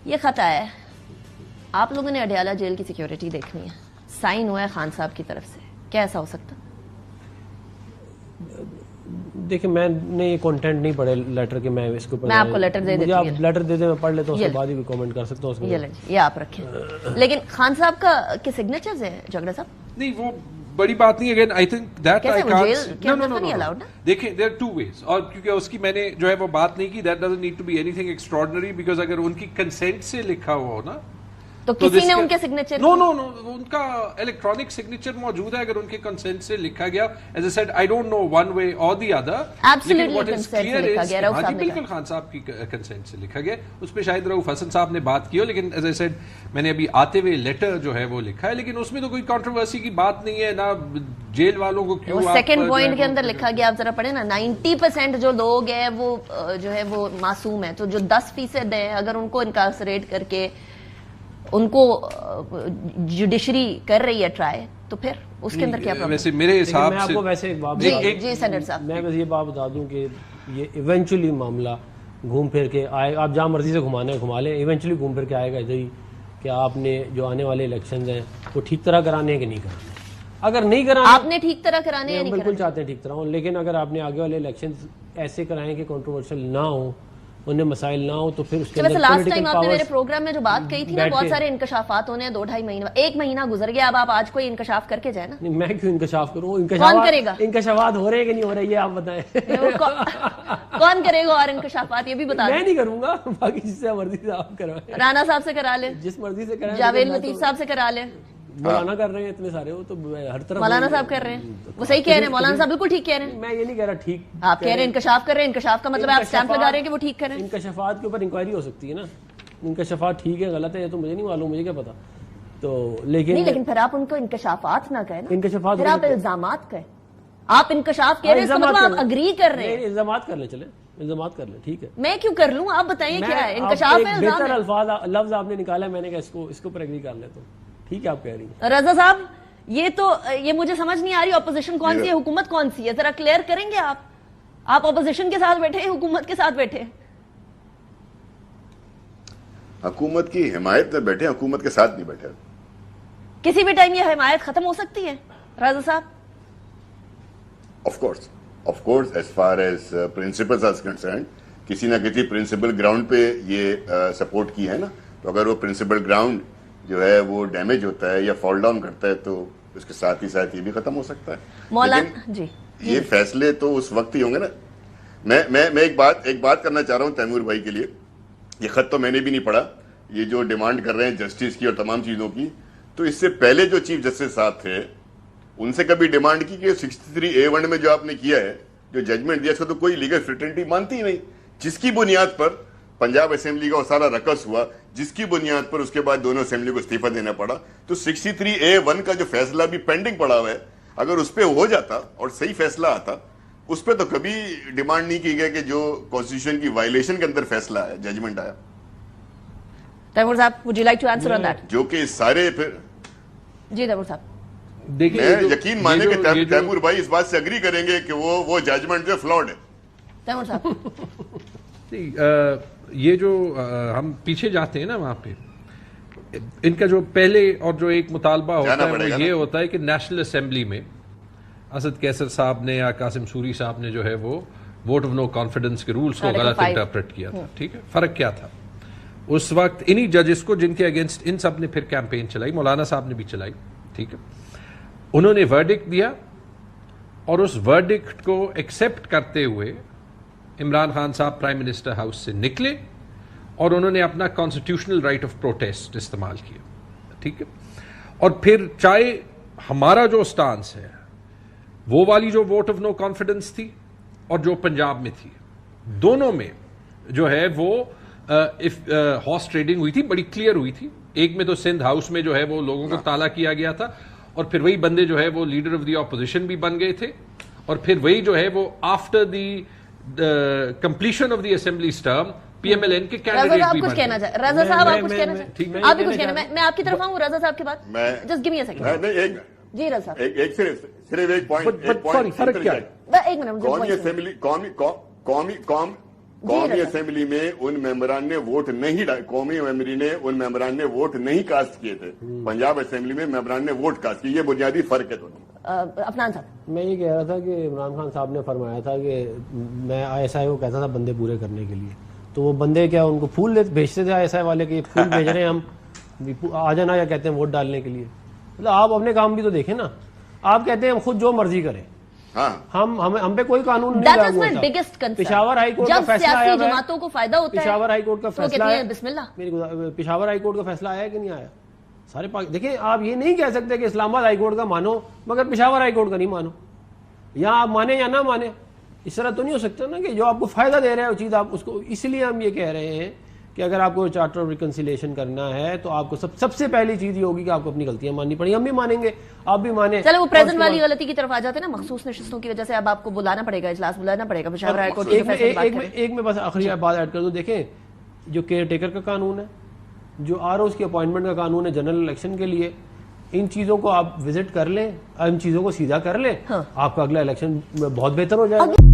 ये खत आया है, आप लोगों ने अडयाला जेल की सिक्योरिटी देखनी है, साइन हुआ है खान साहब की तरफ से, क्या ऐसा हो सकता? देखिए मैंने ये कंटेंट नहीं पढ़े लेटर के, मैं इसके ऊपर मैं आपको लेटर दे देती हूं, आप लेटर दे दे, मैं पढ़ लेता हूं, उसके बाद ही कमेंट कर सकता हूं उसमें। ये आप रखें। लेकिन खान साहब का के सिग्नेचर्स हैं झगड़ा साहब? नहीं वो बड़ी बात नहीं। Again I think that I can't, no देखिए देयर आर टू वेज, और क्योंकि उसकी मैंने जो है वो बात नहीं की, that doesn't need to be anything extraordinary, because अगर उनकी कंसेंट से लिखा हुआ हो ना तो किसी ने उनके सिग्नेचर नो उनका इलेक्ट्रॉनिक सिग्नेचर मौजूद है, अगर उनके कंसेंट से लिखा गया। As I said I don't know one way और द अदर, लेकिन व्हाट इज क्लियर इज हां बिल्कुल खान साहब की कंसेंट से लिखा गया। उस पे शायद रऊफ हसन साहब ने बात की हो, लेकिन एज आई सेड मैंने अभी आते हुए लेटर जो है वो लिखा है, लेकिन उसमें तो कोई कंट्रोवर्सी की बात नहीं है ना। जेल वालों को क्यों सेकंड पॉइंट के अंदर लिखा गया, आप जरा पढ़े ना, 90% जो लोग हैं वो जो है वो मासूम है, तो जो 10% है अगर उनको इनकार्सरेट करके उनको जुडिशरी कर रही है ट्राई, तो फिर उसके अंदर क्या प्रॉब्लम? वैसे मेरे हिसाब से मैं आपको वैसे एक बात जी सेनेटर साहब, मैं बस ये बात बता दूं कि ये इवेंचुअली मामला घूम फिर के आए, आप जहां मर्जी से घुमाने घुमा लें, इवेंचुअली घूम फिर के आएगा इधर ही कि आपने जो आने वाले इलेक्शंस हैं वो ठीक तरह कराने हैं कि नहीं कराने। अगर नहीं कराने, आपने ठीक तरह कराने हैं, बिल्कुल चाहते हैं ठीक तरह हो, लेकिन अगर आपने आगे वाले इलेक्शंस ऐसे कराएं कि कंट्रोवर्शियल ना हो, उन्हें मसाइल ना हो, तो फिर उसके अंदर लास्ट टाइम आपने मेरे प्रोग्राम में जो बात कही थी ना, बहुत सारे इंकशाफात होने हैं, 2-2.5 महीना, 1 महीना गुजर गया, अब आप आज कोई इंकशाफ करके जाए ना। मैं क्यों इंकशाफ करूं? कौन करेगा? इंकशाफात हो रहे हैं कि नहीं हो रहे, ये आप बताएं। कौन करेगा और इंकशाफात, ये भी बता। मैं नहीं करूंगा, बाकी जिससे मर्जी से आप करवाएं, राणा साहब से करा ले, जिस मर्जी से कराएं, जावेद लतीफ साहब से करा ले। मौलाना कर रहे हैं इतने सारे, वो तो हर तरफ मौलाना साहब कर रहे हैं, वो सही कह रहे हैं, मौलाना साहब बिल्कुल ठीक कह रहे हैं। मैं ये नहीं कह रहा ठीक, आप कह रहे हैं इंकशाफ कर रहे हैं, इंकशाफ का मतलब आप स्टैंप लगा रहे हैं कि वो ठीक कर रहे हैं। इंकशाफात के ऊपर इंक्वायरी हो सकती है ना, इंकशाफात ठीक है गलत है ये तो मुझे नहीं मालूम, मुझे क्या पता। तो लेकिन फिर आप उनको इंकशाफात ना कहें, इंकशाफात फिर आप इल्जामात कहें। आप इंकशाफ कह रहे हैं, मतलब आप अग्री कर रहे हैं। इल्जामात कर ले, चले इल्जामात कर ले, ठीक है। मैं क्यों कर लूं, आप बताइए क्या है इंकशाफ है? बेहतर अल्फाज लफ्ज आपने निकाला, मैंने कहा इसको ऊपर एग्री कर ले, तो ठीक है आप कह रही हैं। रजा साहब ये मुझे समझ नहीं आ रही, ऑपोजिशन कौन सी है, हुकूमत कौन सी है, जरा क्लियर करेंगे आप ऑपोजिशन के साथ बैठे हैं, हुकूमत के साथ बैठे हैं? हुकूमत की हिमायत में बैठे, हुकूमत के साथ नहीं बैठे। किसी भी टाइम ये हिमायत खत्म हो सकती है रजा साहब? Of course as far as principles are concerned, किसी ना किसी प्रिंसिपल ग्राउंड पे ये सपोर्ट की है ना, तो अगर वो प्रिंसिपल ग्राउंड जो है वो डैमेज होता है या फॉल डाउन करता है, तो उसके साथ ही साथ ये भी खत्म हो सकता है। मौलाना जी, ये फैसले तो उस वक्त ही होंगे ना। मैं एक बात करना चाह रहा हूँ तैमूर भाई के लिए। ये खत तो मैंने भी नहीं पढ़ा, ये जो डिमांड कर रहे हैं जस्टिस की और तमाम चीजों की, तो इससे पहले जो चीफ जस्टिस साहब थे उनसे कभी डिमांड की कि 63A1 में जो आपने किया है, जो जजमेंट दिया, इसको तो कोई लीगल फ्रेटर्निटी मानती ही नहीं, जिसकी बुनियाद पर पंजाब असेंबली का वो सारा रकस हुआ, जिसकी बुनियाद पर उसके बाद दोनों असेंबली को इस्तीफा देना पड़ा। तो 63A1 का जो फैसला भी पेंडिंग पड़ा हुआ है, अगर उस पर हो जाता और सही फैसला आता, उस पर तो कभी डिमांड नहीं की गई कि जो कॉन्स्टिट्यूशन की वायलेशन के अंदर फैसला है, जजमेंट आया। तैमूर साहब, would you like to answer on that? जो कि सारे फिर जी तैमूर साहब, देखिए यकीन माने कि तैमूर भाई इस बात से अग्री करेंगे कि वो जजमेंट जो फ्लॉड है। तैमूर साहब ये जो हम पीछे जाते हैं ना, वहां पे इनका जो पहले और जो एक मुतालबा होता है वो ये होता है कि नेशनल असेंबली में असद कैसर साहब ने या कासिम सूरी साहब ने जो है वो वोट ऑफ नो कॉन्फिडेंस के रूल्स को गलत इंटरप्रेट किया था। ठीक है, फर्क क्या था उस वक्त? इन्हीं जजेस को जिनके अगेंस्ट इन सब ने फिर कैंपेन चलाई, मौलाना साहब ने भी चलाई, ठीक है, उन्होंने वर्डिक्ट दिया और उस वर्डिक्ट को एक्सेप्ट करते हुए इमरान खान साहब प्राइम मिनिस्टर हाउस से निकले और उन्होंने अपना कॉन्स्टिट्यूशनल राइट ऑफ प्रोटेस्ट इस्तेमाल किया, ठीक है। और फिर चाहे हमारा जो स्टांस है वो वाली जो वोट ऑफ नो कॉन्फिडेंस थी और जो पंजाब में थी, दोनों में जो है वो हॉर्स ट्रेडिंग हुई थी, बड़ी क्लियर हुई थी। एक में तो सिंध हाउस में जो है वो लोगों को ताला किया गया था और फिर वही बंदे जो है वो लीडर ऑफ द ऑपोजिशन भी बन गए थे, और फिर वही जो है वो after the completion of the assemblies term PMLN के कैंडिडेट भी बन गए। रजा साहब आप कुछ कहना चाहते? आप भी कुछ कहना? मैं आपकी तरफ आऊं रजा साहब के बाद, just give me a second. जी रजा साहब, एक सिर्फ एक पॉइंट फर्क क्या है? एक मिनट, कौमी असेंबली कौमी असेंबली में उन मेंबरान ने वोट नहीं कौमी असेंबली ने उन मेंबरान ने वोट नहीं कास्ट किए थे। पंजाब असेंबली में मेंबरान ने वोट कास्ट किए। ये बुनियादी फर्क है दोनों में। अफनान साहब, मैं ये कह रहा था कि इमरान खान साहब ने फरमाया था कि मैं ISI को कहता था बंदे पूरे करने के लिए, तो वो बंदे क्या उनको फूल भेजते थे ISI वाले के, फूल भेज रहे हैं हम आ जाना, या कहते हैं वोट डालने के लिए। मतलब आप अपने काम भी तो देखें ना। आप कहते हैं हम खुद जो मर्जी करें, हाँ, हम पे कोई कानून नहीं That is लागू my होता। biggest concern. Peshawar high court का जब फैसला आया सियासी है, जमातों को फायदा होता है, पेशावर हाई कोर्ट का तो फैसला कहते है, हैं बिस्मिल्लाह। मेरे पेशावर हाई कोर्ट का फैसला आया कि नहीं आया? सारे देखिए, आप ये नहीं कह सकते कि इस्लामाबाद हाई कोर्ट का मानो मगर पेशावर हाई कोर्ट का नहीं मानो, या आप माने या ना माने। इस तरह तो नहीं हो सकता ना कि जो आपको फायदा दे रहा है वो चीज आप उसको। इसलिए हम ये कह रहे हैं कि अगर आपको चार्टर ऑफ रिकंसिलिएशन करना है तो आपको सबसे पहली चीज ये होगी कि आपको अपनी गलतियां माननी पड़ेगी। हम भी मानेंगे, आप भी माने। चलो वो प्रेजेंट वाली गलती की तरफ आ जाते हैं ना, मखसूस नशिस्तों की वजह से अब आपको बुलाना पड़ेगा, इजलास बुलाना पड़ेगा पेशावर हाई कोर्ट के फैसले के बाद। एक में बस आखिरी बात ऐड कर दो। देखें, जो केयर टेकर का कानून है, जो ROs की अपॉइंटमेंट का कानून है जनरल इलेक्शन के लिए, इन चीजों को आप विजिट कर लें, इन चीजों को सीधा कर लें, आपका अगला इलेक्शन बहुत बेहतर हो जाएगा।